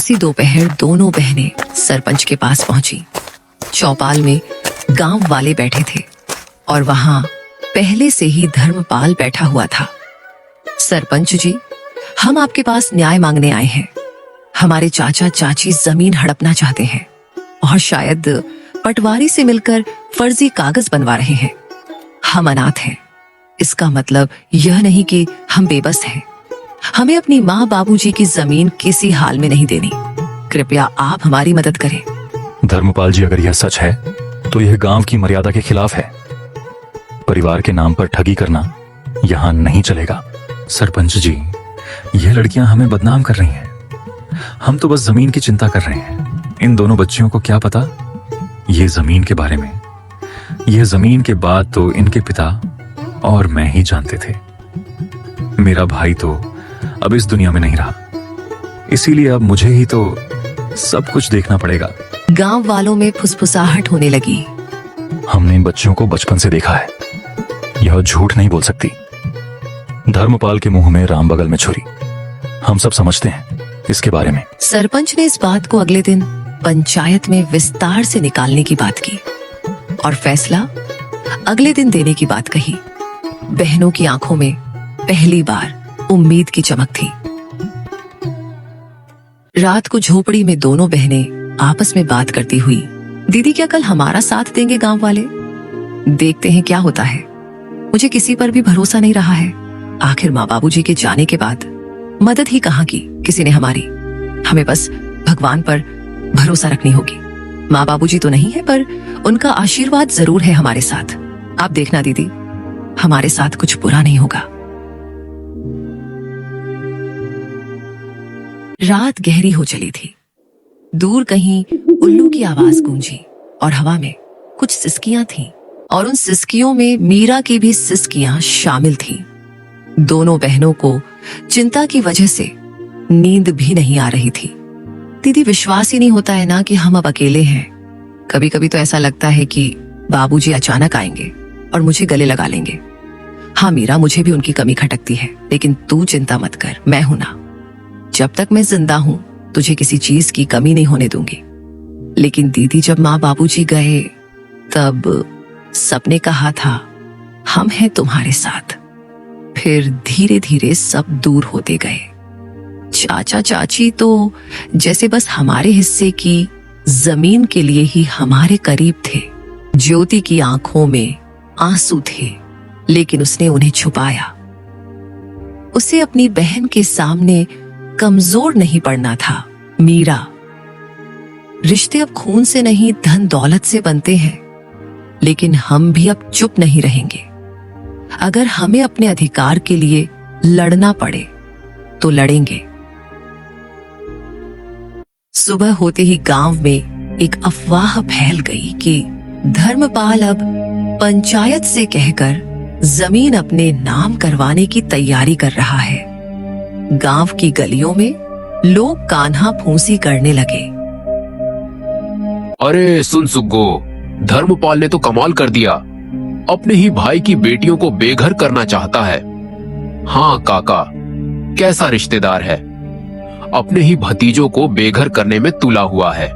उसी दोपहर दोनों बहनें सरपंच के पास पहुंची। चौपाल में गांव वाले बैठे थे और वहां पहले से ही धर्मपाल बैठा हुआ था। सरपंच जी, हम आपके पास न्याय मांगने आए हैं। हमारे चाचा चाची जमीन हड़पना चाहते हैं और शायद पटवारी से मिलकर फर्जी कागज बनवा रहे हैं। हम अनाथ हैं, इसका मतलब यह नहीं कि हम बेबस हैं। हमें अपनी माँ बाबूजी की जमीन किसी हाल में नहीं देनी। कृपया आप हमारी मदद करें। धर्मपाल जी, अगर यह सच है तो यह गांव की मर्यादा के खिलाफ है। परिवार के नाम पर ठगी करना यहाँ नहीं चलेगा। सरपंच जी, यह लड़कियां हमें बदनाम कर रही हैं। हम तो बस जमीन की चिंता कर रहे हैं। इन दोनों बच्चियों को क्या पता ये जमीन के बारे में। यह जमीन के बाद तो इनके पिता और मैं ही जानते थे। मेरा भाई तो अब इस दुनिया में नहीं रहा, इसीलिए अब मुझे ही तो सब कुछ देखना पड़ेगा। गांव वालों में फुसफुसाहट होने लगी। हमने इन बच्चियों को बचपन से देखा है, यह झूठ नहीं बोल सकती। धर्मपाल के मुंह में राम बगल में छुरी। हम सब समझते हैं इसके बारे में। सरपंच ने इस बात को अगले दिन पंचायत में विस्तार से निकालने की बात की और फैसला अगले दिन देने की बात कही। बहनों की आंखों में पहली बार उम्मीद की चमक थी। रात को झोपड़ी में दोनों बहनें आपस में बात करती हुई, दीदी क्या कल हमारा साथ देंगे गांव वाले? देखते हैं क्या होता है। मुझे किसी पर भी भरोसा नहीं रहा है। आखिर माँ बाबूजी के जाने के बाद मदद ही कहाँ की किसी ने हमारी। हमें बस भगवान पर भरोसा रखनी होगी। माँ बाबूजी तो नहीं है, पर उनका आशीर्वाद जरूर है हमारे साथ। आप देखना दीदी, हमारे साथ कुछ बुरा नहीं होगा। रात गहरी हो चली थी। दूर कहीं उल्लू की आवाज गूंजी और हवा में कुछ सिसकियां थीं और उन सिसकियों में मीरा की भी सिसकियां शामिल थीं। दोनों बहनों को चिंता की वजह से नींद भी नहीं आ रही थी। दीदी, विश्वास ही नहीं होता है ना कि हम अब अकेले हैं। कभी कभी तो ऐसा लगता है कि बाबूजी अचानक आएंगे और मुझे गले लगा लेंगे। हाँ मीरा, मुझे भी उनकी कमी खटकती है, लेकिन तू चिंता मत कर, मैं हूं ना। जब तक मैं जिंदा हूं तुझे किसी चीज की कमी नहीं होने दूंगी। लेकिन दीदी, जब माँ बाबूजी गए तब सबने कहा था हम हैं तुम्हारे साथ। फिर धीरे धीरे सब दूर होते गए। चाचा चाची तो जैसे बस हमारे हिस्से की जमीन के लिए ही हमारे करीब थे। ज्योति की आंखों में आंसू थे, लेकिन उसने उन्हें छुपाया। उसे अपनी बहन के सामने कमजोर नहीं पड़ना था। मीरा, रिश्ते अब खून से नहीं धन दौलत से बनते हैं, लेकिन हम भी अब चुप नहीं रहेंगे। अगर हमें अपने अधिकार के लिए लड़ना पड़े तो लड़ेंगे। सुबह होते ही गांव में एक अफवाह फैल गई कि धर्मपाल अब पंचायत से कहकर जमीन अपने नाम करवाने की तैयारी कर रहा है। गांव की गलियों में लोग कान्हा फूंसी करने लगे। अरे सुन सुग्गो, धर्मपाल ने तो कमाल कर दिया। अपने ही भाई की बेटियों को बेघर करना चाहता है। हाँ काका, कैसा रिश्तेदार है। अपने ही भतीजों को बेघर करने में तुला हुआ है।